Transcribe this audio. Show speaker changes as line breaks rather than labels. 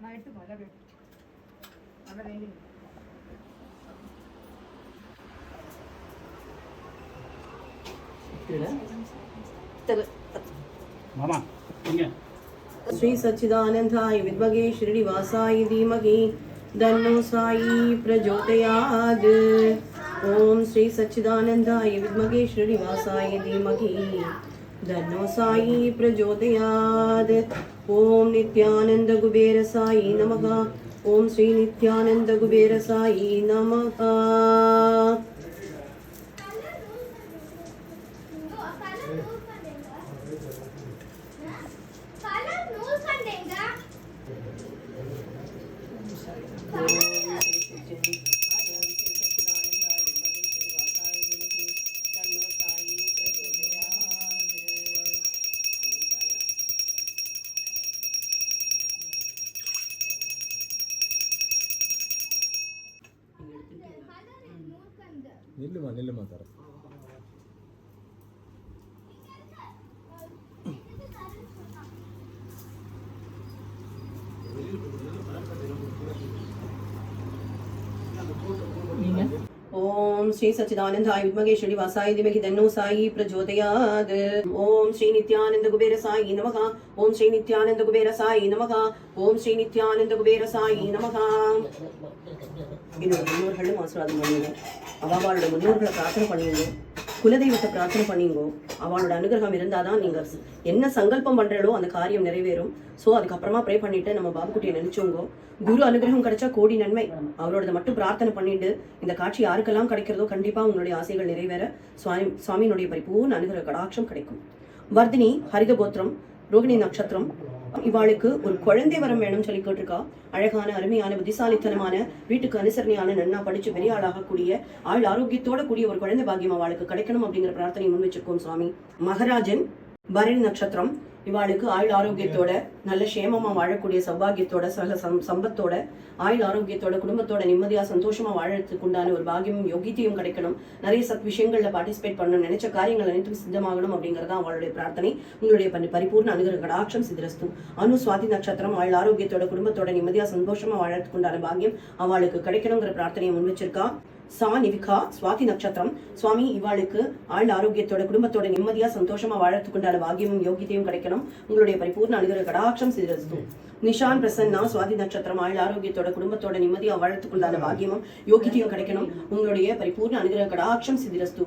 நான் எடுத்துக்கோ அப்படியே அங்க வேண்டி
மாமா இங்க
श्री सच्चिदानंदाय विद्महे श्रीनिवासाय धीमहि तन्नो साई प्रचोदयात्। ओम श्री सच्चिदानंदाय विद्महे श्रीनिवासाय धीमहि तन्नो साई प्रचोदयात्। ओम नित्यानंद कुबेर साई नमः। ओम श्री नित्यानंद कुबेर साई नमः।
நில்லுமா தர
ओम श्री सच्चिदानंदाय विद्महे श्रीनिवासाय धीमहि तन्नो साई प्रचोदयात्। ओम श्री नित्यानंद कुबेर साई नमः। ओम श्री नित्यानंद कुबेर साई नमः। ओम श्री नित्यानंद कुबेर साई नमः। முன்னோர்களும் ஆசீர்வாதம் பண்ணுங்க. அவளோட முன்னோர்களை பிரார்த்தனை பண்ணுங்க. குலதெய்வத்தை பிரார்த்தனை பண்ணிங்கோ. அவளோட அனுகிரகம் இருந்தாதான் நீங்க என்ன சங்கல்பம் பண்றீங்களோ அந்த காரியம் நிறைவேறும். சோ அதுக்கப்புறமா ப்ரே பண்ணிட்டு நம்ம பாபுக்குட்டியை நினைச்சோங்கோ. குரு அனுகிரகம் கிடைச்சா கோடி நன்மை. அவரோட மட்டும் பிரார்த்தனை பண்ணிட்டு இந்த காட்சி யாருக்கெல்லாம் கிடைக்கிறதோ கண்டிப்பா உங்களுடைய ஆசைகள் நிறைவேற சுவாமியினுடைய பரிபூர்ண அனுகிரக கடாட்சம் கிடைக்கும். வர்தினி ஹரித கோத்திரம் ரோகிணி நட்சத்திரம் இவாளுக்கு ஒரு குழந்தை வரம் வேணும்னு சொல்லி கேட்டிருக்கா. அழகான அருமையான புத்திசாலித்தனமான வீட்டுக்கு அனுசரணையான நன்னா படிச்சு பெரிய ஆளாகக்கூடிய ஆள் ஆரோக்கியத்தோட கூடிய ஒரு குழந்தை பாக்கியம் அவளுக்கு கிடைக்கணும் அப்படிங்கிற பிரார்த்தனை முன் வச்சிருக்கோம் சுவாமி. மகராஜன் பரணி நட்சத்திரம் இவாளுக்கு ஆயுள் ஆரோக்கியத்தோட நல்ல சேமமா வாழக்கூடிய சௌபாகியத்தோட சம்பத்தோட ஆயுள் ஆரோக்கியத்தோட குடும்பத்தோட நிம்மதியா சந்தோஷமா வாழறதுக்கு உண்டான ஒரு பாகியமும் யோகியத்தையும் கிடைக்கணும். நிறைய சத் விஷயங்கள்ல பார்ட்டிசிபேட் பண்ணணும். நினைச்ச காரியங்கள் அனைத்தும் சித்தமாகணும் அப்படிங்கறதா அவளுடைய பிரார்த்தனை. உங்களுடைய பரிபூர்ண அனுகிரக கடாட்சம் சித்திரஸ்து. அனு சுவாதி நட்சத்திரம் ஆயுள் ஆரோக்கியத்தோட குடும்பத்தோட நிம்மதியா சந்தோஷமா வாழறதுக்கு உண்டான பாகியம் அவளுக்கு கிடைக்கணுங்கிற பிரார்த்தனையை முன் வச்சிருக்கா. சா நிவிகா சுவாதி நட்சத்திரம் சுவாமி இவாளுக்கு ஆள் ஆரோக்கியத்தோட குடும்பத்தோட நிம்மதியா சந்தோஷமா வாழறதுக்குண்டான பாகியமும் யோகியத்தையும் கிடைக்கணும். உங்களுடைய பரிபூர்ண அனுகிரக கடாட்சம் சித்திரஸ்து. நிஷான் பிரசன்னா சுவாதி நட்சத்திரம் ஆள் ஆரோக்கியத்தோட குடும்பத்தோட நிம்மதியா வாழறதுக்குண்டான பாகியமும் யோகியத்தையும் கிடைக்கணும். உங்களுடைய பரிபூர்ண அனுகிரக கடாட்சம் சித்திரஸ்து.